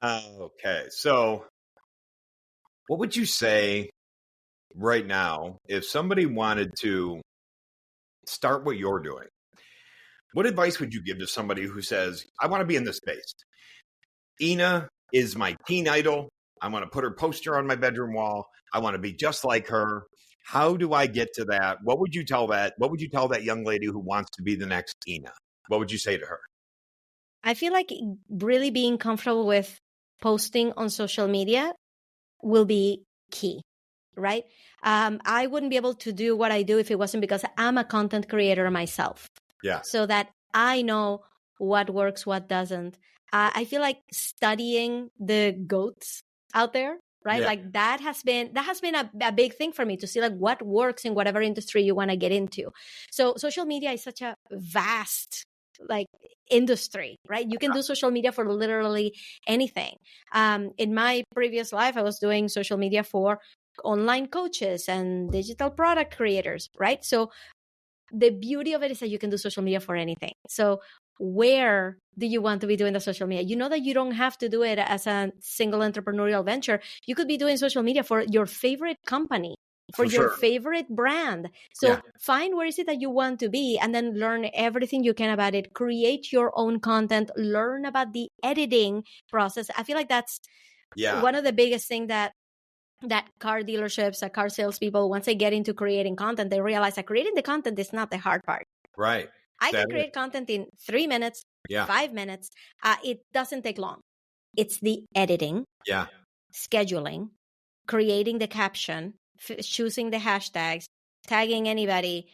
Okay. So what would you say right now if somebody wanted to start what you're doing? What advice would you give to somebody who says, I want to be in this space? Ina is my teen idol. I want to put her poster on my bedroom wall. I want to be just like her. How do I get to that? What would you tell that? What would you tell that young lady who wants to be the next Ina? What would you say to her? I feel like really being comfortable with posting on social media will be key, right? I wouldn't be able to do what I do if it wasn't because I'm a content creator myself. Yeah. So that I know what works, what doesn't. I feel like studying the GOATs out there, right? Yeah. Like that has been a big thing for me to see like what works in whatever industry you want to get into. So social media is such a vast like industry, right? You can do social media for literally anything. In my previous life, I was doing social media for online coaches and digital product creators, right? So the beauty of it is that you can do social media for anything. So where do you want to be doing the social media? You know that you don't have to do it as a single entrepreneurial venture. You could be doing social media for your favorite company, for your favorite brand. So find where is it that you want to be and then learn everything you can about it. Create your own content, learn about the editing process. I feel like that's one of the biggest things that car dealerships, car salespeople, once they get into creating content, they realize that creating the content is not the hard part. Right. I can create content in 3 minutes, 5 minutes. It doesn't take long. It's the editing, scheduling, creating the caption, choosing the hashtags, tagging anybody,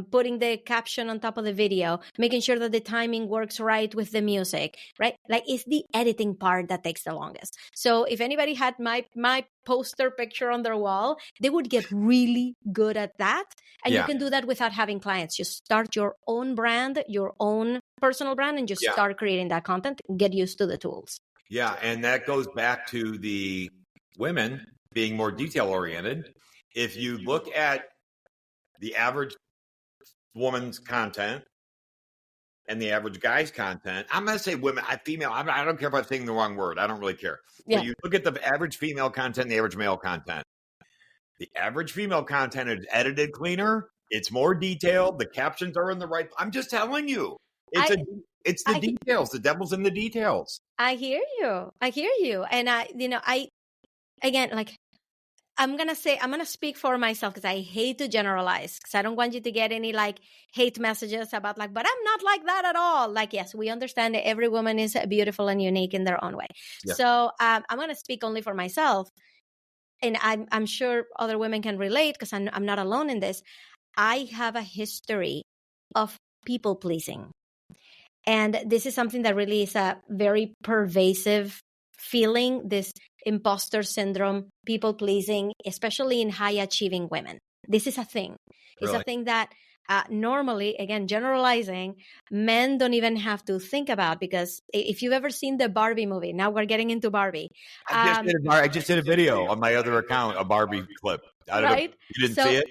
putting the caption on top of the video, making sure that the timing works right with the music, right? Like it's the editing part that takes the longest. So if anybody had my poster picture on their wall, they would get really good at that. And you can do that without having clients. Just start your own brand, your own personal brand, and just start creating that content. Get used to the tools. Yeah. And that goes back to the women being more detail oriented. If you look at the average woman's content and the average guy's content, I'm going to say women, female. I don't care if I'm saying the wrong word. I don't really care. Yeah. But you look at the average female content and the average male content. The average female content is edited cleaner. It's more detailed. The captions are in the right. I'm just telling you. It's the details. The devil's in the details. I hear you. And I'm going to speak for myself because I hate to generalize because I don't want you to get any like hate messages about like, but I'm not like that at all. Like, yes, we understand that every woman is beautiful and unique in their own way. Yeah. So I'm going to speak only for myself. And I'm sure other women can relate because I'm not alone in this. I have a history of people pleasing. And this is something that really is a very pervasive feeling, this imposter syndrome, people pleasing, especially in high achieving women. This is a thing. It's a thing that normally, again, generalizing, men don't even have to think about because if you've ever seen the Barbie movie, now we're getting into Barbie. I just did a video on my other account, a Barbie clip. I don't know. You didn't see it?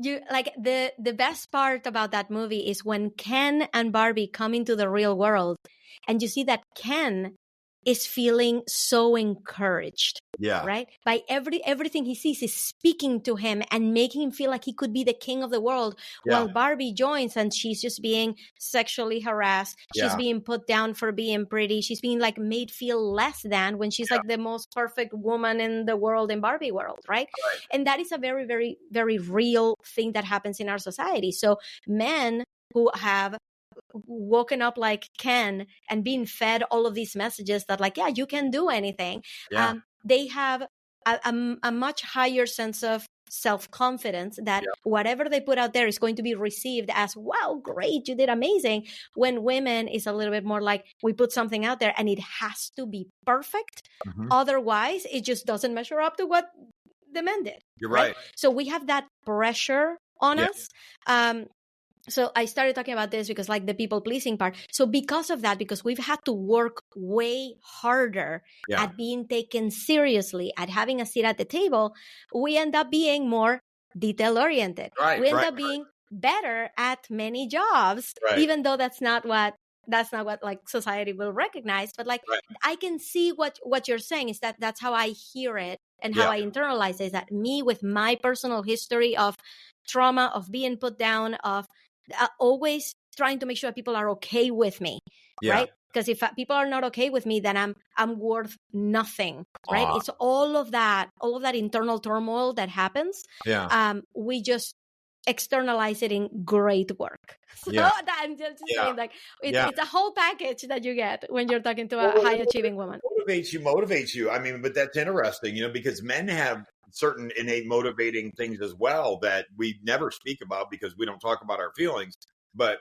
You like the best part about that movie is when Ken and Barbie come into the real world and you see that Ken is feeling so encouraged, right? By everything he sees is speaking to him and making him feel like he could be the king of the world. While Barbie joins and she's just being sexually harassed. She's being put down for being pretty. She's being like made feel less than when she's like the most perfect woman in the world in Barbie world, right? And that is a very, very, very real thing that happens in our society. So men who have woken up like Ken and being fed all of these messages that like, you can do anything. They have a much higher sense of self-confidence that whatever they put out there is going to be received as, wow, great, you did amazing. When women is a little bit more like, we put something out there and it has to be perfect. Otherwise, it just doesn't measure up to what the men did. You're right. So we have that pressure on us. So I started talking about this because like the people pleasing part. So because of that, because we've had to work way harder at being taken seriously, at having a seat at the table, we end up being more detail oriented. We end up being better at many jobs, even though that's not what that's not what like society will recognize. But like, Right. I can see what you're saying is that's how I hear it and how I internalize it, is that me with my personal history of trauma, of being put down, of always trying to make sure people are okay with me, right? Because if people are not okay with me, then I'm worth nothing, right? It's all of that internal turmoil that happens. We just externalize it in great work. So I'm just saying, like, it's a whole package that you get when you're talking to a high achieving woman. Motivates you. I mean, but that's interesting, you know, because men have certain innate motivating things as well that we never speak about because we don't talk about our feelings. But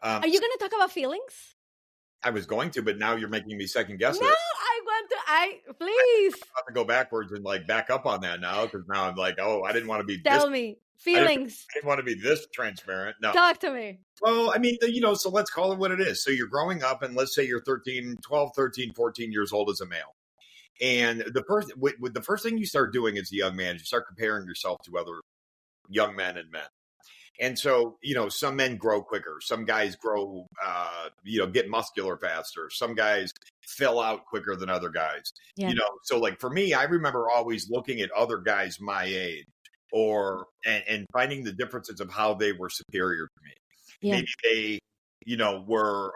are you going to talk about feelings? I was going to, but now you're making me second guess it. No, please. I have to go backwards and like back up on that now, because now I'm like, oh, I didn't want to be. Tell me feelings. I didn't want to be this transparent. No, talk to me. Well, I mean, you know, so let's call it what it is. So you're growing up, and let's say you're 12, 13, 14 years old as a male. And the first thing you start doing as a young man is you start comparing yourself to other young men and men. And so, you know, some men grow quicker. Some guys grow, get muscular faster. Some guys fill out quicker than other guys. You know, so like for me, I remember always looking at other guys my age and finding the differences of how they were superior to me. Maybe they, you know, were,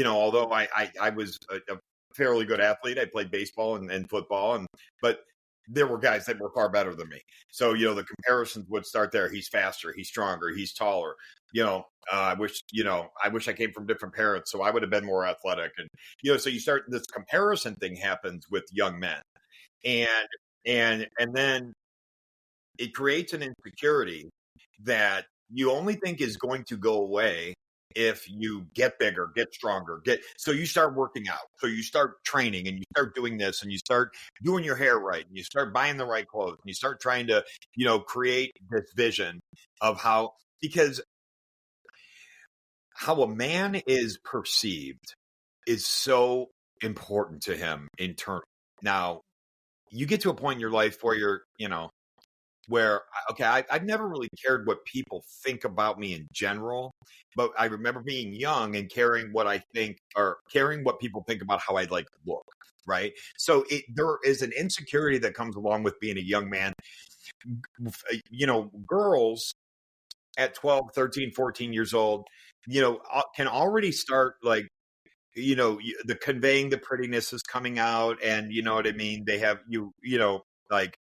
although I was a fairly good athlete. I played baseball and football, but there were guys that were far better than me. So, you know, the comparisons would start there. He's faster, he's stronger, he's taller. You know, I wish I came from different parents, so I would have been more athletic. And, you know, so you start, this comparison thing happens with young men. And then it creates an insecurity that you only think is going to go away if you get bigger, get stronger, so you start working out. So you start training and you start doing this and you start doing your hair right and you start buying the right clothes and you start trying to, you know, create this vision of how a man is perceived is so important to him internally. Now, you get to a point in your life where you're, you know, I've never really cared what people think about me in general, but I remember being young and caring what people think about how I like to look, right? So there is an insecurity that comes along with being a young man. You know, girls at 12, 13, 14 years old, you know, can already start like, you know, the conveying the prettiness is coming out, and you know what I mean? They have, you know, like,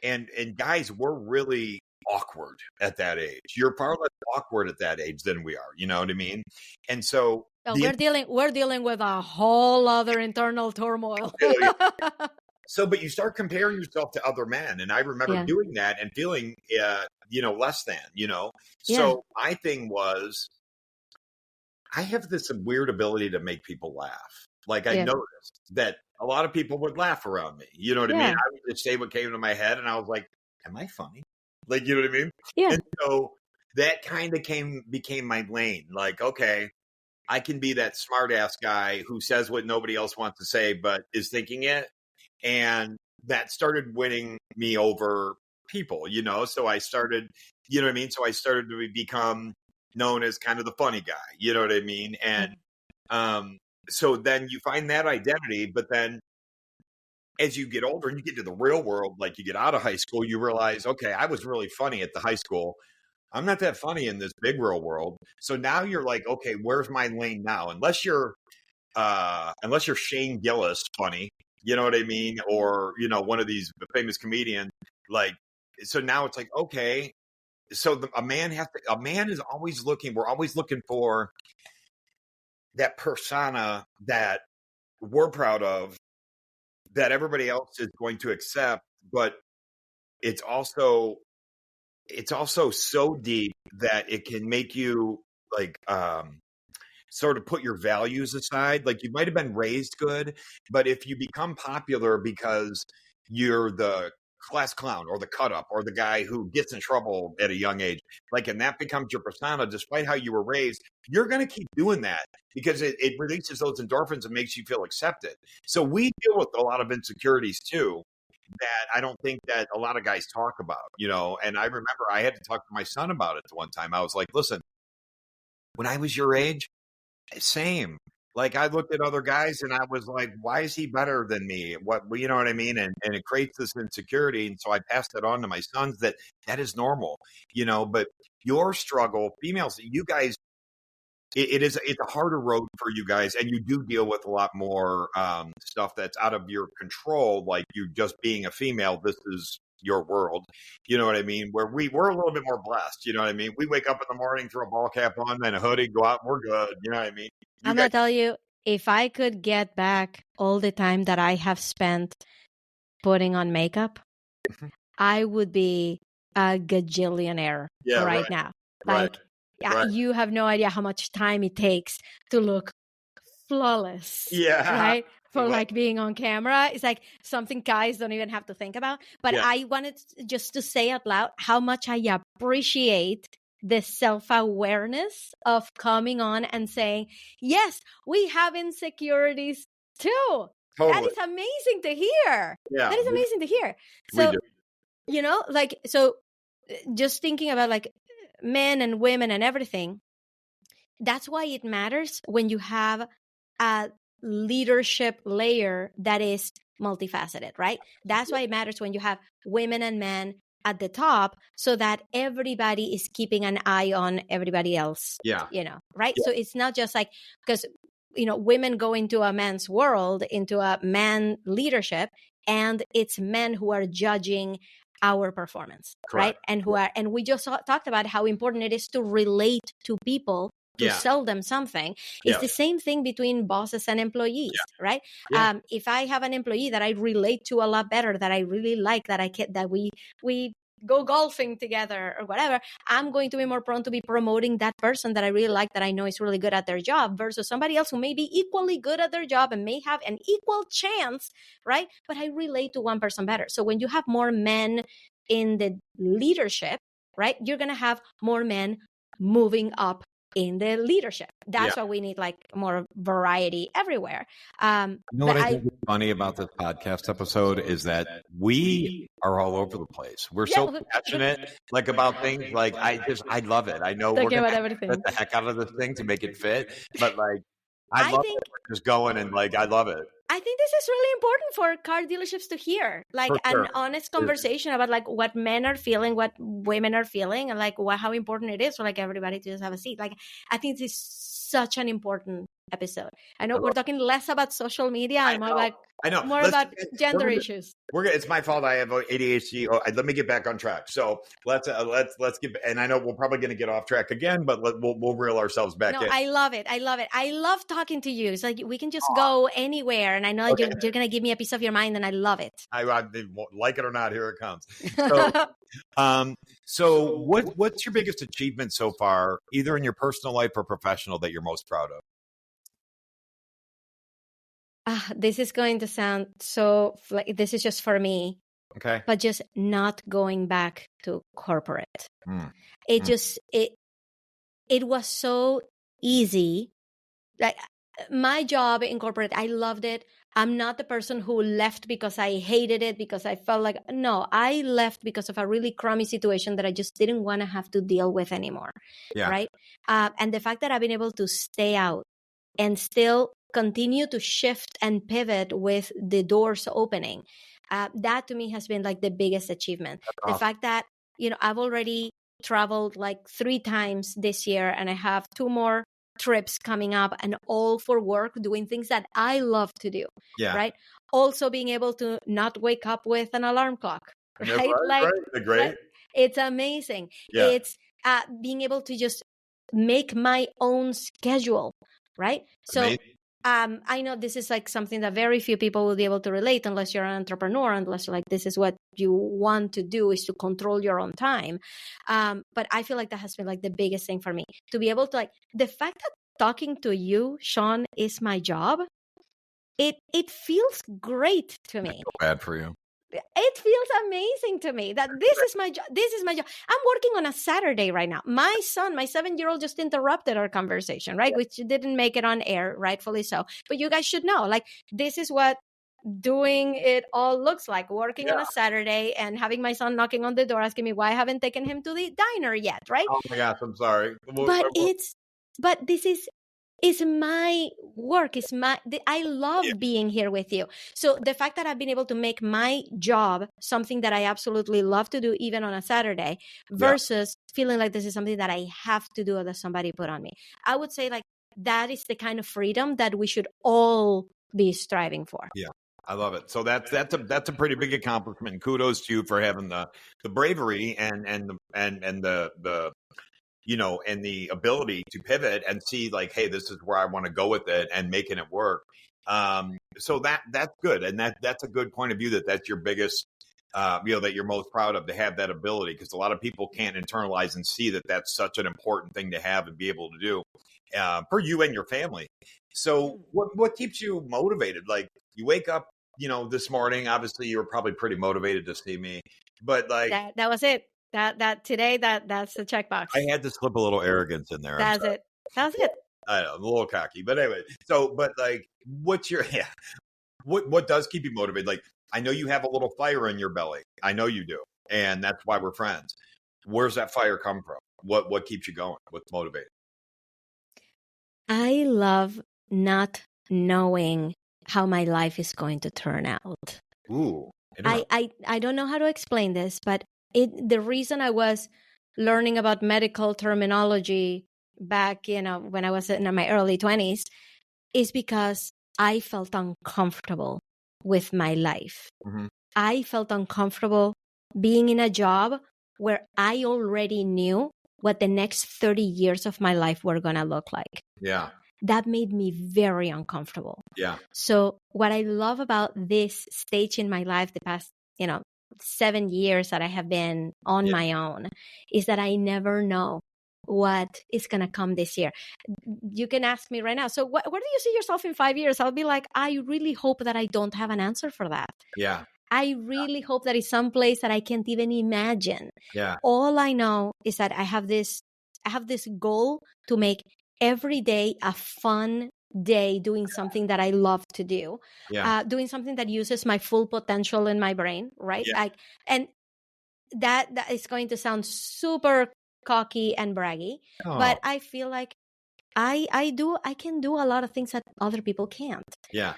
and guys, we're really awkward at that age. You're far less awkward at that age than we are. You know what I mean? And so we're dealing with a whole other internal turmoil. So, but you start comparing yourself to other men, and I remember doing that and feeling, you know, less than. You know, so my thing was, I have this weird ability to make people laugh. Like I noticed that a lot of people would laugh around me. You know what I mean? I would just say what came to my head, and I was like, am I funny? Like, you know what I mean? Yeah. And so that kind of became my lane. Like, okay, I can be that smart ass guy who says what nobody else wants to say, but is thinking it. And that started winning me over people, you know? So I started, you know what I mean? So I started to become known as kind of the funny guy, you know what I mean? And, so then you find that identity, but then as you get older and you get to the real world, like you get out of high school, you realize, okay, I was really funny at the high school. I'm not that funny in this big real world. So now you're like, okay, where's my lane now? Unless you're Shane Gillis funny, you know what I mean? Or, you know, one of these famous comedians, like, so now it's like, okay, so a man is always looking, we're always looking for that persona that we're proud of, that everybody else is going to accept, but it's also so deep that it can make you like sort of put your values aside. Like you might have been raised good, but if you become popular because you're the class clown or the cut up or the guy who gets in trouble at a young age, like, and that becomes your persona, despite how you were raised, you're going to keep doing that because it releases those endorphins and makes you feel accepted. So we deal with a lot of insecurities too, that I don't think that a lot of guys talk about, you know. And I remember I had to talk to my son about it one time. I was like, listen, when I was your age, Same. Like, I looked at other guys and I was like, why is he better than me? What, you know what I mean? And it creates this insecurity. And so I passed it on to my sons that is normal, but your struggle, females, you guys, it's a harder road for you guys, and you do deal with a lot more stuff that's out of your control, like you just being a female. This is your world, you know what I mean? Where we're a little bit more blessed, you know what I mean? We wake up in the morning, throw a ball cap on, and a hoodie, go out, and we're good, you know what I mean? I'm gonna tell you, if I could get back all the time that I have spent putting on makeup, I would be a gajillionaire right now. Like, you have no idea how much time it takes to look flawless. Right? For like being on camera. It's like something guys don't even have to think about. But I wanted just to say out loud how much I appreciate the self-awareness of coming on and saying, yes, we have insecurities too. Totally. That is amazing to hear. That is amazing to hear. So, so just thinking about like men and women and everything, that's why it matters when you have a leadership layer that is multifaceted, right? That's why it matters when you have women and men at the top, so that everybody is keeping an eye on everybody else, right? So it's not just like, because, women go into a man's world, into a man leadership, and it's men who are judging our performance. Correct. Right? And we just talked about how important it is to relate to people, to sell them something. It's the same thing between bosses and employees, right? If I have an employee that I relate to a lot better, that I really like, that we go golfing together or whatever, I'm going to be more prone to be promoting that person that I really like, that I know is really good at their job, versus somebody else who may be equally good at their job and may have an equal chance, right? But I relate to one person better. So when you have more men in the leadership, right, you're going to have more men moving up in the leadership. That's why we need like more variety everywhere. What I think is funny about this podcast episode is that we are all over the place. We're so passionate like about things. Like I love it. I know we're gonna get the heck out of this thing to make it fit, but like I love it. We're just going, and like I love it. I think this is really important for car dealerships to hear, like an honest conversation about like what men are feeling, what women are feeling, and like how important it is for like everybody to just have a seat. Like, I think this is such an important episode. I know we're talking less about social media and more about gender issues. It's my fault. I have ADHD. Let me get back on track. So let's get. And I know we're probably going to get off track again, but we'll reel ourselves back in. I love it. I love talking to you. It's like we can just go anywhere, and I know you're going to give me a piece of your mind, and I love it. I like it or not, here it comes. So what's your biggest achievement so far, either in your personal life or professional, that you're most proud of? This is going to sound so like this is just for me. Okay. But just not going back to corporate. It was so easy. Like my job in corporate, I loved it. I'm not the person who left because I hated it, because I felt like, no, I left because of a really crummy situation that I just didn't want to have to deal with anymore. Yeah. Right. And the fact that I've been able to stay out and still continue to shift and pivot with the doors opening. That to me has been like the biggest achievement. The fact that, I've already traveled like 3 times this year, and I have 2 more trips coming up, and all for work, doing things that I love to do. Yeah. Right. Also being able to not wake up with an alarm clock. Right. Great. It's amazing. Yeah. It's being able to just make my own schedule. Right. So amazing. I know this is like something that very few people will be able to relate, unless you're an entrepreneur, unless you're like, this is what you want to do, is to control your own time. But I feel like that has been like the biggest thing for me, to be able to like, the fact that talking to you, Shawn, is my job. It feels great to me. I feel bad for you. It feels amazing to me that this is my job. This is my job. I'm working on a Saturday right now. My son, my 7-year-old, just interrupted our conversation, right? Which didn't make it on air, rightfully so. But you guys should know, like, this is what doing it all looks like, working on a Saturday and having my son knocking on the door asking me why I haven't taken him to the diner yet, right? Oh my gosh, I'm sorry. But this is It's my work. I love being here with you. So the fact that I've been able to make my job something that I absolutely love to do, even on a Saturday, versus feeling like this is something that I have to do or that somebody put on me. I would say like that is the kind of freedom that we should all be striving for. Yeah. I love it. So that's a pretty big accomplishment. And kudos to you for having the bravery and the you know, and the ability to pivot and see like, hey, this is where I want to go with it and making it work. So that's good. And that's a good point of view that's your biggest, you know, that you're most proud of, to have that ability, because a lot of people can't internalize and see that that's such an important thing to have and be able to do for you and your family. So what keeps you motivated? Like, you wake up, you know, this morning, obviously you were probably pretty motivated to see me, but like that was it. That's the checkbox. I had to slip a little arrogance in there. That's it. I know, I'm a little cocky, but anyway. So, but like, what's your what does keep you motivated? Like, I know you have a little fire in your belly. I know you do, and that's why we're friends. Where's that fire come from? What keeps you going? What's motivating? I love not knowing how my life is going to turn out. Ooh, I don't know how to explain this, but the reason I was learning about medical terminology back, you know, when I was in my early 20s, is because I felt uncomfortable with my life. Mm-hmm. I felt uncomfortable being in a job where I already knew what the next 30 years of my life were going to look like. Yeah. That made me very uncomfortable. Yeah. So what I love about this stage in my life, the past, you know, 7 years that I have been on my own, is that I never know what is going to come this year. You can ask me right now, so where do you see yourself in 5 years? I'll be like, I really hope that I don't have an answer for that. Yeah. I really hope that it's someplace that I can't even imagine. Yeah. All I know is that I have this goal to make every day a fun day doing something that I love to do, doing something that uses my full potential in my brain, right? Yeah. And that is going to sound super cocky and braggy, but I feel like I can do a lot of things that other people can't. Yeah.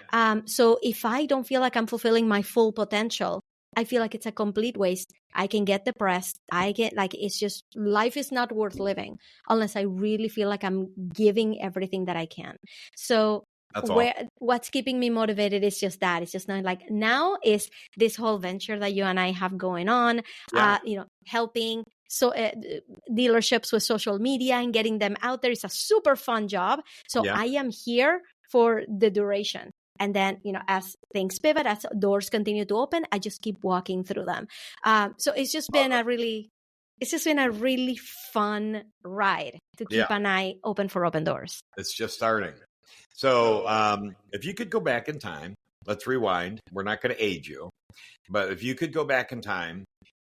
So if I don't feel like I'm fulfilling my full potential, I feel like it's a complete waste. I can get depressed. I get like, it's just, life is not worth living unless I really feel like I'm giving everything that I can. So what's keeping me motivated is just that. It's just not like, now is this whole venture that you and I have going on, you know, helping dealerships with social media and getting them out there is a super fun job. So I am here for the duration. And then, you know, as things pivot, as doors continue to open, I just keep walking through them. So it's just been a really fun ride to keep an eye open for open doors. It's just starting. So if you could go back in time, let's rewind. We're not going to age you, but if you could go back in time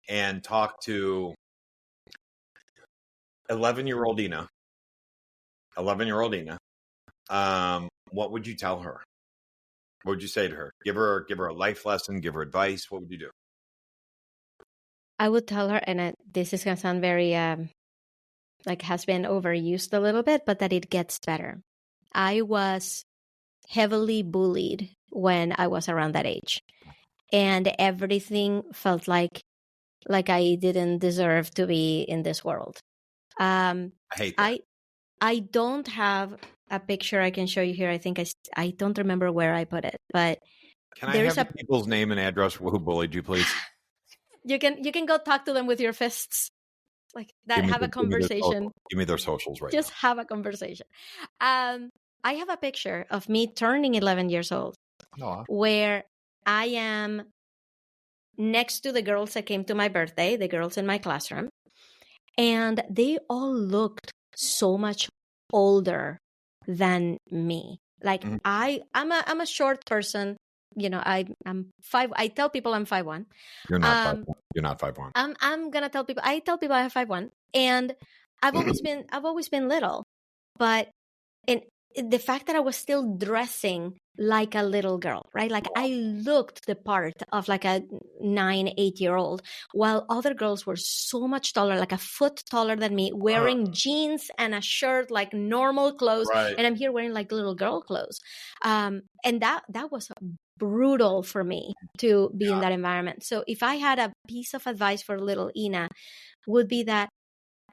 and talk to 11-year-old Ina, what would you tell her? What would you say to her? Give her a life lesson, give her advice. What would you do? I would tell her, and this is going to sound very, like has been overused a little bit, but that it gets better. I was heavily bullied when I was around that age. And everything felt like I didn't deserve to be in this world. I hate that. I don't have a picture I can show you here. I think I don't remember where I put it, but can I have people's name and address who bullied you, please? You can go talk to them with your fists, like that. Have a conversation. Give me their socials right now. Just have a conversation. I have a picture of me turning 11 years old, where I am next to the girls that came to my birthday, the girls in my classroom, and they all looked so much older than me. Like I'm a short person. You know, I'm 5. I tell people I'm 5'1". You're not 5'1". You're not 5'1". I'm gonna tell people. I tell people I have 5'1", and I've always been little, but the fact that I was still dressing like a little girl, right? Like I looked the part of like a 8-year-old, while other girls were so much taller, like a foot taller than me, wearing jeans and a shirt, like normal clothes. Right. And I'm here wearing like little girl clothes. And that was brutal for me to be in that environment. So if I had a piece of advice for little Ina, would be that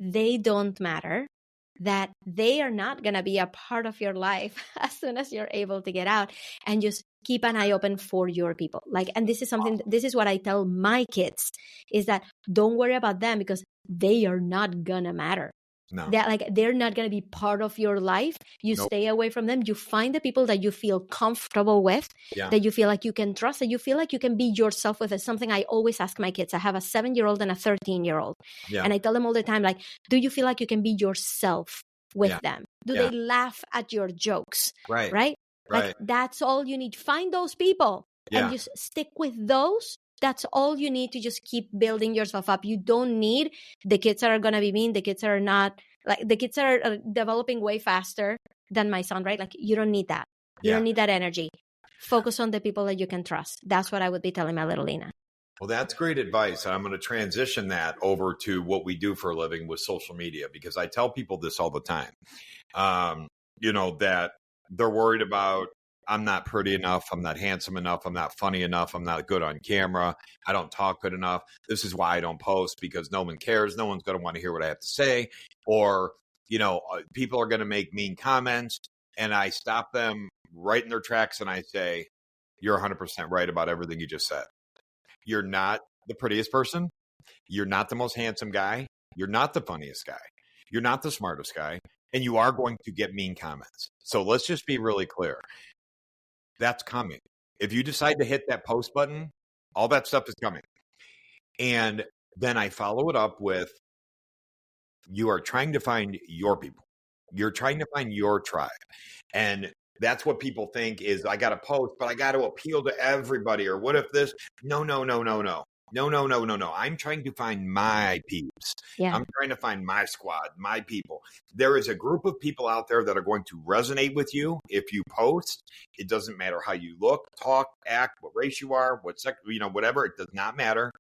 they don't matter, that they are not going to be a part of your life as soon as you're able to get out, and just keep an eye open for your people. Like, and this is what I tell my kids, is that don't worry about them, because they are not going to matter. No. They're not going to be part of your life. You stay away from them. You find the people that you feel comfortable with, that you feel like you can trust, that you feel like you can be yourself with. It's something I always ask my kids. I have a 7-year-old and a 13-year-old. And I tell them all the time, like, do you feel like you can be yourself with them? Do they laugh at your jokes? Right? Like, that's all you need. Find those people and just stick with those. That's all you need to just keep building yourself up. You don't need the kids that are going to be mean. The kids that are not, like, the kids that are developing way faster than my son, right? Like, you don't need that. You don't need that energy. Focus on the people that you can trust. That's what I would be telling my little Ina. Well, that's great advice. And I'm going to transition that over to what we do for a living with social media, because I tell people this all the time, that they're worried about, I'm not pretty enough, I'm not handsome enough, I'm not funny enough, I'm not good on camera, I don't talk good enough. This is why I don't post, because no one cares. No one's going to want to hear what I have to say. Or, people are going to make mean comments. And I stop them right in their tracks and I say, you're 100% right about everything you just said. You're not the prettiest person. You're not the most handsome guy. You're not the funniest guy. You're not the smartest guy. And you are going to get mean comments. So let's just be really clear. That's coming. If you decide to hit that post button, all that stuff is coming. And then I follow it up with, you are trying to find your people. You're trying to find your tribe. And that's what people think is, I got to post, but I got to appeal to everybody. Or what if this? No. I'm trying to find my peeps. I'm trying to find my squad, my people. There is a group of people out there that are going to resonate with you if you post. It doesn't matter how you look, talk, act, what race you are, what sex, whatever. It does not matter.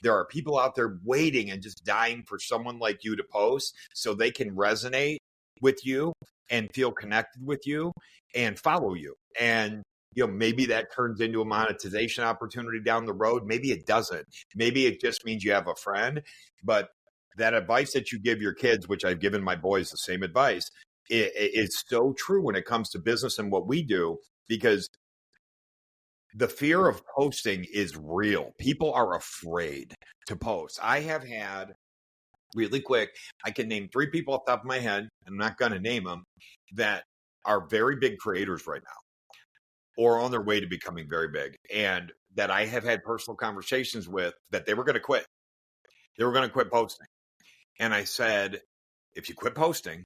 There are people out there waiting and just dying for someone like you to post so they can resonate with you and feel connected with you and follow you. And maybe that turns into a monetization opportunity down the road. Maybe it doesn't. Maybe it just means you have a friend. But that advice that you give your kids, which I've given my boys the same advice, it's so true when it comes to business and what we do, because the fear of posting is real. People are afraid to post. I have had, really quick, I can name 3 people off the top of my head, I'm not going to name them, that are very big creators right now, or on their way to becoming very big, and that I have had personal conversations with, that they were going to quit. They were going to quit posting. And I said, if you quit posting,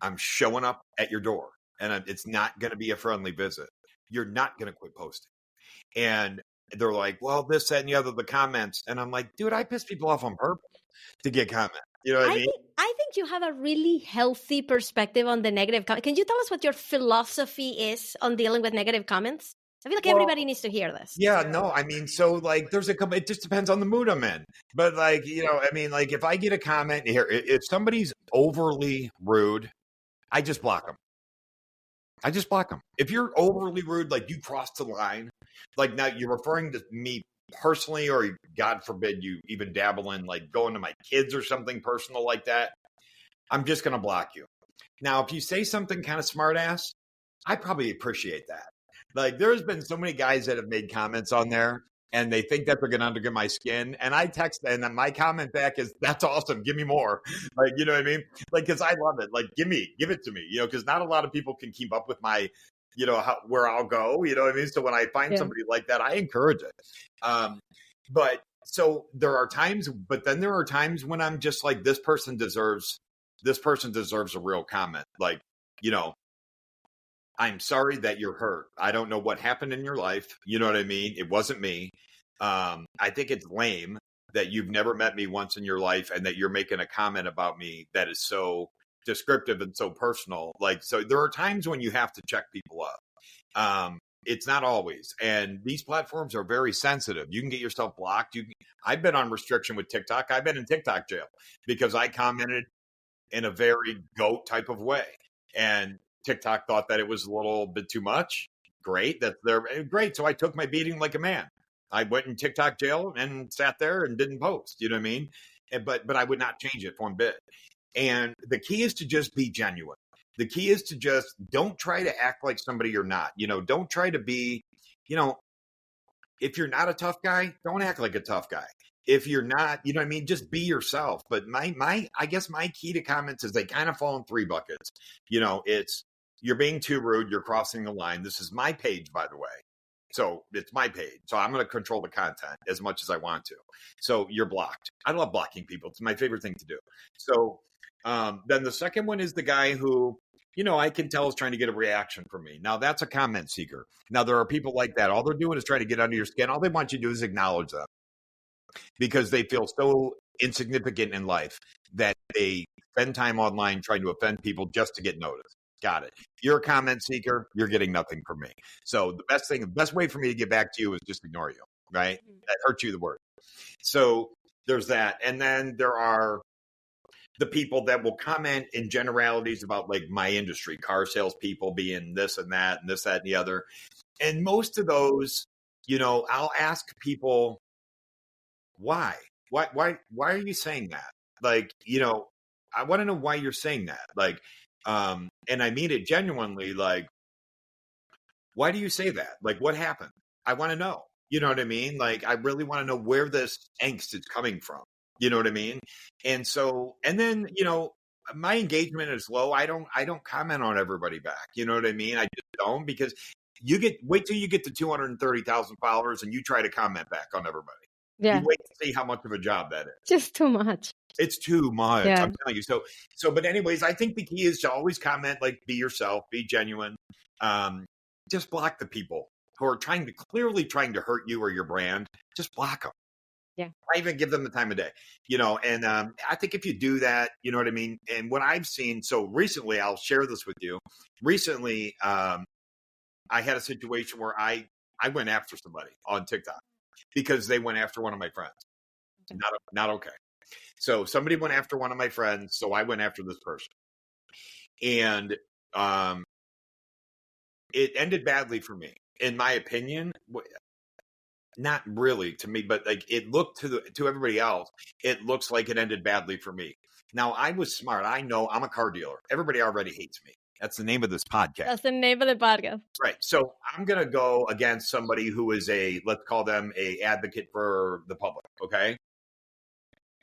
I'm showing up at your door, and it's not going to be a friendly visit. You're not going to quit posting. And they're like, well, this, that, and the other, the comments. And I'm like, dude, I piss people off on purpose to get comments. You know what I mean? I think you have a really healthy perspective on the negative comments. Can you tell us what your philosophy is on dealing with negative comments? I feel like everybody needs to hear this. Yeah, no, I mean, so like there's a couple, it just depends on the mood I'm in. But like, like if I get a comment here, if somebody's overly rude, I just block them. If you're overly rude, like you crossed the line, like now you're referring to me personally, or God forbid you even dabble in like going to my kids or something personal like that, I'm just going to block you. Now, if you say something kind of smart ass, I probably appreciate that. Like there's been so many guys that have made comments on there and they think that they're going to undergird my skin. And I text, and then my comment back is, that's awesome. Give me more. Like, you know what I mean? Like, cause I love it. Like, give it to me, cause not a lot of people can keep up with my, where I'll go, you know what I mean? So when I find somebody like that, I encourage it. But so there are times, but then there are times when I'm just like, this person deserves a real comment. Like, I'm sorry that you're hurt. I don't know what happened in your life. You know what I mean? It wasn't me. I think it's lame that you've never met me once in your life and that you're making a comment about me that is so descriptive and so personal. Like, so there are times when you have to check people up. It's not always. And these platforms are very sensitive. You can get yourself blocked. I've been on restriction with TikTok. I've been in TikTok jail because I commented in a very goat type of way. And TikTok thought that it was a little bit too much. Great. Great. So I took my beating like a man. I went in TikTok jail and sat there and didn't post. You know what I mean? But I would not change it one bit. And the key is to just be genuine. The key is to just don't try to act like somebody you're not. Don't try to be, if you're not a tough guy, don't act like a tough guy. If you're not, you know what I mean? Just be yourself. But I guess my key to comments is they kind of fall in 3 buckets. It's you're being too rude. You're crossing the line. This is my page, by the way. So it's my page. So I'm going to control the content as much as I want to. So you're blocked. I love blocking people. It's my favorite thing to do. So then the second one is the guy who, I can tell is trying to get a reaction from me. Now that's a comment seeker. Now there are people like that. All they're doing is trying to get under your skin. All they want you to do is acknowledge them because they feel so insignificant in life that they spend time online trying to offend people just to get noticed. Got it. If you're a comment seeker, you're getting nothing from me. So the best way for me to get back to you is just ignore you, right? That hurts you the word. So there's that. And then there are the people that will comment in generalities about like my industry, car salespeople being this and that and this, that, and the other. And most of those, I'll ask people, why? Why are you saying that? Like, I want to know why you're saying that. Like, and I mean it genuinely, like, why do you say that? Like, what happened? I want to know. You know what I mean? Like, I really want to know where this angst is coming from. You know what I mean? And so, and then, my engagement is low. I don't comment on everybody back. You know what I mean? I just don't, because wait till you get to 230,000 followers and you try to comment back on everybody. Yeah. You wait to see how much of a job that is. Just too much. It's too much. Yeah. I'm telling you. So, but anyways, I think the key is to always comment, like, be yourself, be genuine. Just block the people who are clearly trying to hurt you or your brand. Just block them. Yeah. I even give them the time of day, and I think if you do that, you know what I mean? And what I've seen, so recently, I'll share this with you. Recently, I had a situation where I went after somebody on TikTok because they went after one of my friends. Okay. Not okay. So somebody went after one of my friends, so I went after this person. And it ended badly for me, in my opinion. Not really to me, but like it looked to everybody else, it looks like it ended badly for me. Now, I was smart. I know I'm a car dealer. Everybody already hates me. That's the name of this podcast. That's the name of the podcast. Right. So I'm going to go against somebody who is let's call them a advocate for the public. Okay.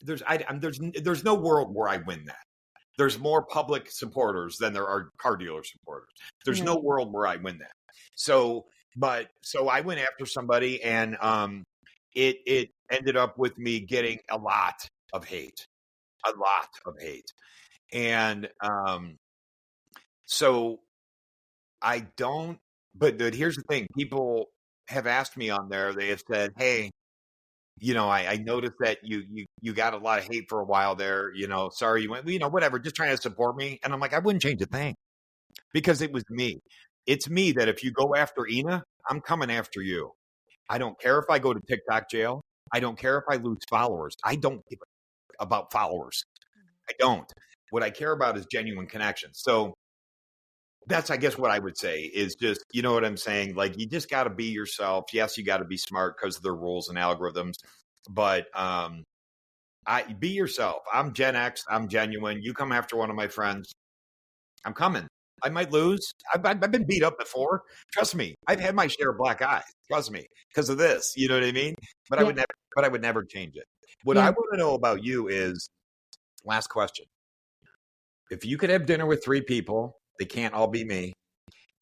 There's no world where I win that. There's more public supporters than there are car dealer supporters. There's no world where I win that. So I went after somebody, and it ended up with me getting a lot of hate. And so I don't, but here's the thing. People have asked me on there, they have said, hey, I noticed that you got a lot of hate for a while there, sorry you went, whatever, just trying to support me. And I'm like, I wouldn't change a thing, because it was me. It's me that if you go after Ina, I'm coming after you. I don't care if I go to TikTok jail. I don't care if I lose followers. I don't give about followers. I don't. What I care about is genuine connections. So that's, I guess, what I would say is just, you know what I'm saying? Like, you just got to be yourself. Yes, you got to be smart because of their rules and algorithms, but be yourself. I'm Gen X. I'm genuine. You come after one of my friends, I'm coming. I might lose. I've been beat up before. Trust me. I've had my share of black eyes. Trust me, because of this. You know what I mean? But yeah. I would never change it. What I want to know about you is, last question. If you could have dinner with 3 people, they can't all be me.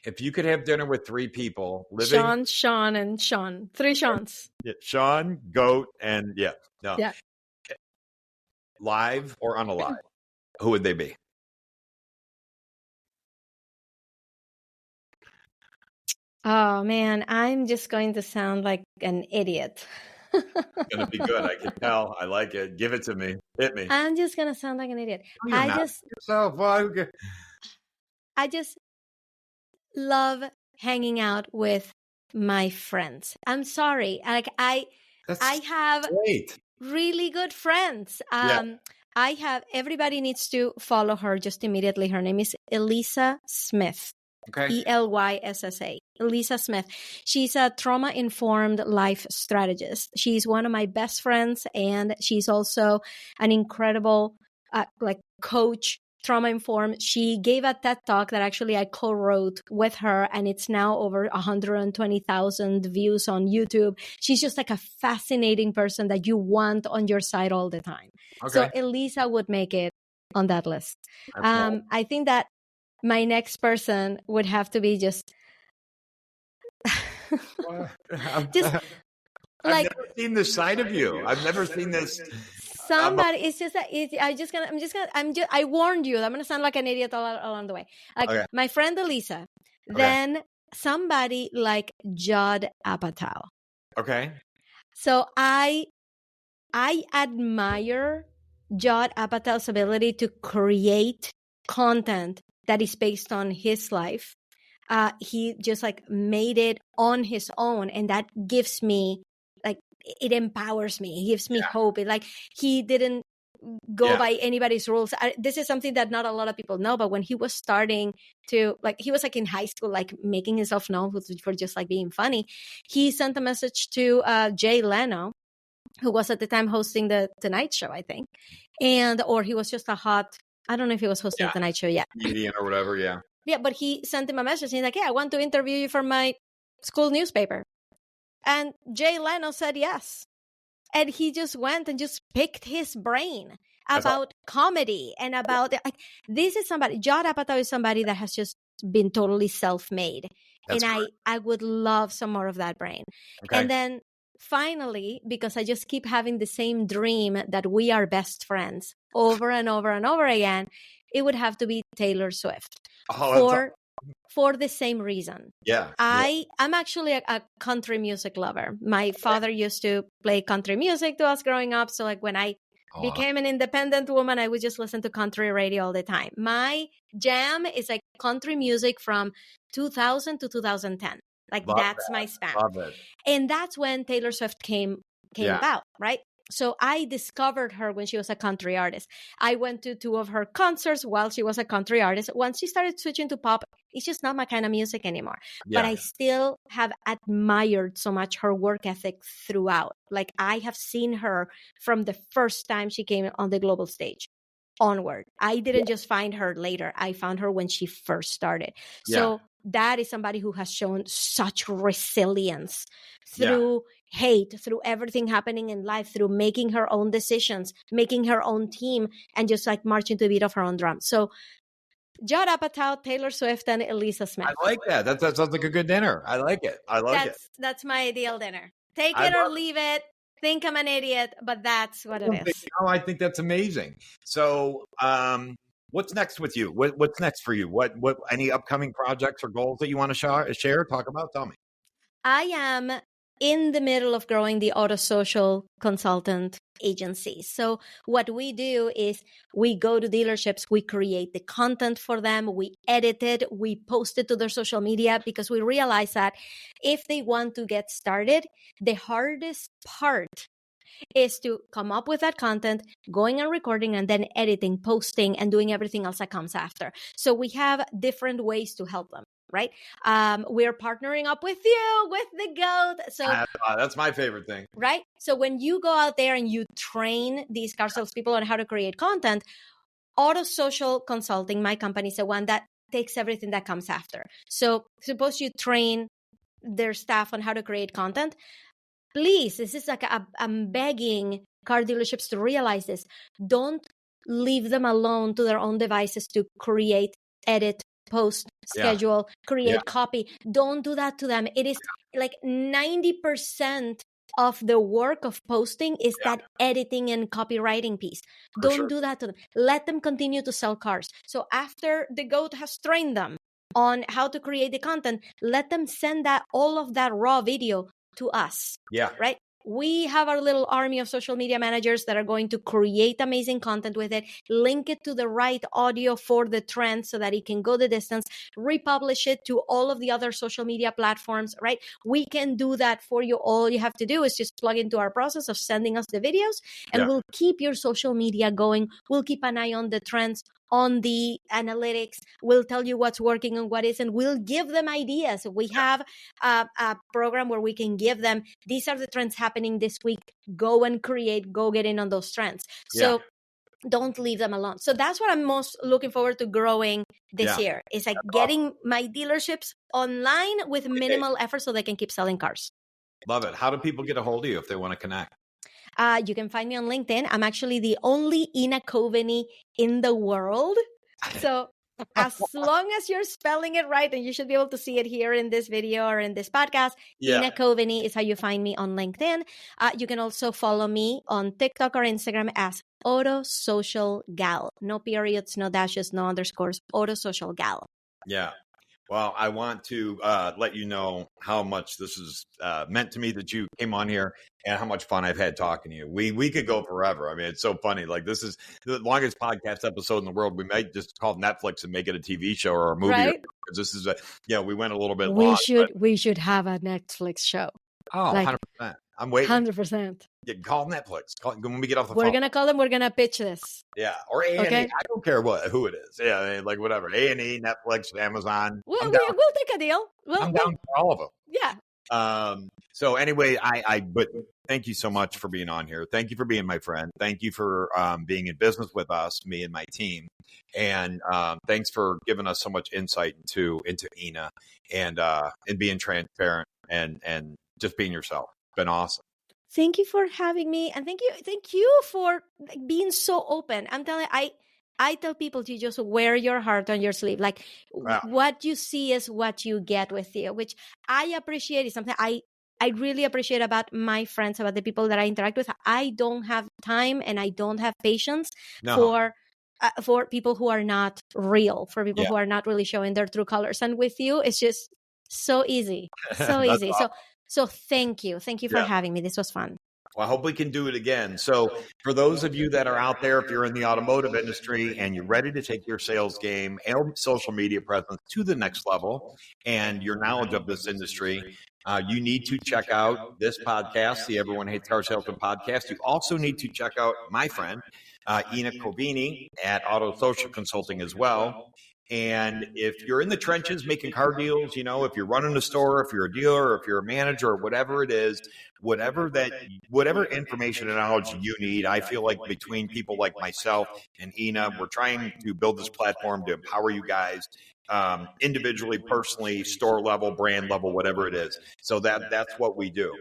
If you could have dinner with 3 people living, Shawn, and Shawn. 3 Shawns. Yeah, Shawn, Goat, and live or unalive, who would they be? Oh man, I'm just going to sound like an idiot. It's going to be good. I can tell. I like it. Give it to me. Hit me. I'm just going to sound like an idiot. No, you're not. Yourself. I just love hanging out with my friends. I'm sorry. Like I have great. really good friends. I have, everybody needs to follow her just immediately. Her name is Elissa Smith. Okay. ELYSSA. Elissa Smith. She's a trauma-informed life strategist. She's one of my best friends, and she's also an incredible coach, trauma-informed. She gave a TED Talk that actually I co-wrote with her, and it's now over 120,000 views on YouTube. She's just like a fascinating person that you want on your side all the time. Okay. So Elissa would make it on that list. I think that my next person would have to be just I've never seen this side of you. I've never seen this. Somebody, it's just that I warned you. I'm gonna sound like an idiot all along the way. Like my friend Elissa, then somebody like Judd Apatow. Okay. So I admire Judd Apatow's ability to create content that is based on his life. He just like made it on his own, and that gives me like, it empowers me. It gives me hope. It, like, he didn't go by anybody's rules. This is something that not a lot of people know, but when he was starting to, like, he was like in high school, like making himself known for just like being funny. He sent a message to Jay Leno, who was at the time hosting the Tonight Show, I think. Or he was just a hot, I don't know if he was hosting the Tonight Show yet. Comedian or whatever, Yeah, but he sent him a message. And he's like, I want to interview you for my school newspaper. And Jay Leno said yes. And he just went and just picked his brain about comedy and about, like, this is somebody, Judd Apatow is somebody that has just been totally self-made. And I would love some more of that brain. Okay. And then finally, because I just keep having the same dream that we are best friends over and over and over again, it would have to be Taylor Swift. For the same reason. I'm actually a country music lover. My father used to play country music to us growing up. So like when I became an independent woman, I would just listen to country radio all the time. My jam is like country music from 2000 to 2010. Like that's my span. And that's when Taylor Swift came about, right? So I discovered her when she was a country artist. I went to 2 of her concerts while she was a country artist. Once she started switching to pop, it's just not my kind of music anymore. But I still have admired so much her work ethic throughout. Like, I have seen her from the first time she came on the global stage onward. I didn't just find her later. I found her when she first started. So that is somebody who has shown such resilience through hate, through everything happening in life, through making her own decisions, making her own team, and just like marching to the beat of her own drum. So Judd Apatow, Taylor Swift, and Elissa Smith. I like that. That sounds like a good dinner. I like it. That's my ideal dinner. Take it or leave it. Think I'm an idiot, but that's what it is. I think that's amazing. So, what's next with you? What's next for you? What any upcoming projects or goals that you want to share? Talk about? Tell me. I am in the middle of growing the Auto Social consultant agency. So what we do is we go to dealerships, we create the content for them, we edit it, we post it to their social media, because we realize that if they want to get started, the hardest part is to come up with that content, going and recording, and then editing, posting, and doing everything else that comes after. So we have different ways to help them. Right? We're partnering up with you, with the GOAT. So that's my favorite thing. Right? So when you go out there and you train these car salespeople on how to create content, Auto Social Consulting, my company, is the one that takes everything that comes after. So suppose you train their staff on how to create content. Please, this is like I'm begging car dealerships to realize this. Don't leave them alone to their own devices to create, edit, post, schedule, create copy. Don't do that to them. It is like 90% of the work of posting is that editing and copywriting piece. Don't do that to them. Let them continue to sell cars. So after the GOAT has trained them on how to create the content, let them send all of that raw video to us. Right? we have our little army of social media managers that are going to create amazing content with it, link it to the right audio for the trend so that it can go the distance, republish it to all of the other social media platforms, right? We can do that for you. All you have to do is just plug into our process of sending us the videos, and we'll keep your social media going. We'll keep an eye on the trends, on the analytics. We'll tell you what's working and what isn't. We'll give them ideas. We have a program where we can give them, these are the trends happening this week. Go and create, go get in on those trends. So don't leave them alone. So that's what I'm most looking forward to growing this year. It's like getting my dealerships online with minimal effort so they can keep selling cars. Love it. How do people get a hold of you if they want to connect? You can find me on LinkedIn. I'm actually the only Ina Coveney in the world. So as long as you're spelling it right, and you should be able to see it here in this video or in this podcast, Ina Coveney is how you find me on LinkedIn. You can also follow me on TikTok or Instagram as Auto Social Gal. No periods, no dashes, no underscores. Auto Social Gal. Yeah. Well, I want to let you know how much this is meant to me that you came on here, and how much fun I've had talking to you. We could go forever. I mean, it's so funny. Like, this is the longest podcast episode in the world. We might just call Netflix and make it a TV show or a movie. Right? This is we went a little bit long. We should have a Netflix show. Oh, like, 100%. I'm waiting. 100%. Yeah, call Netflix. When we get off the phone. We're going to call them. We're going to pitch this. Yeah. Or A&E. Okay? I don't care who it is. Yeah. Like whatever. A&E, Netflix, Amazon. We'll take a deal. I'm down for all of them. Yeah. So anyway, but thank you so much for being on here. Thank you for being my friend. Thank you for being in business with us, me and my team. And thanks for giving us so much insight into Ina and being transparent and just being yourself. It's been awesome. Thank you for having me, and thank you for being so open. I'm telling you, I tell people to just wear your heart on your sleeve. Like, what you see is what you get with you, which I appreciate. Is something I really appreciate about my friends, about the people that I interact with. I don't have time and I don't have patience for people who are not real, for people who are not really showing their true colors. And with you, it's just so easy, so easy. Awesome. So thank you for having me. This was fun. Well, I hope we can do it again. So for those of you that are out there, if you're in the automotive industry and you're ready to take your sales game and social media presence to the next level, and your knowledge of this industry, you need to check out this podcast, the Everyone Hates Car Salesmen podcast. You also need to check out my friend, Ina Coveney at Auto Social Consulting as well. And if you're in the trenches making car deals, if you're running a store, if you're a dealer, or if you're a manager, or whatever it is, whatever information and knowledge you need, I feel like between people like myself and Ina, we're trying to build this platform to empower you guys individually, personally, store level, brand level, whatever it is. So that's what we do.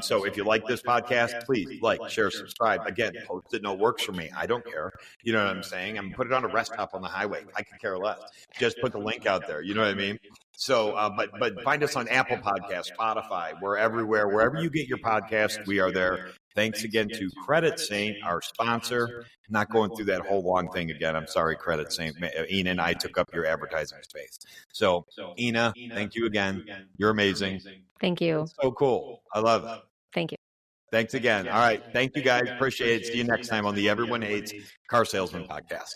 So if you like this podcast, please like, share, subscribe. Again, post it. No, works for me. I don't care. You know what I'm saying? I'm put it on a rest stop on the highway. I could care less. Just put the link out there. You know what I mean? So, but find us on Apple Podcasts, Spotify. We're everywhere. Wherever you get your podcasts, we are there. Thanks again to Credit Saint, our sponsor. Not going through that whole long thing again. I'm sorry, Credit Saint. Ina and I took up your advertising space. So, Ina, thank you again. You're amazing. Thank you. It's so cool. I love it. Thank you. Thanks again. All right. Thank you, guys. Appreciate it. See you next time on the Everyone Hates Car Salesman podcast.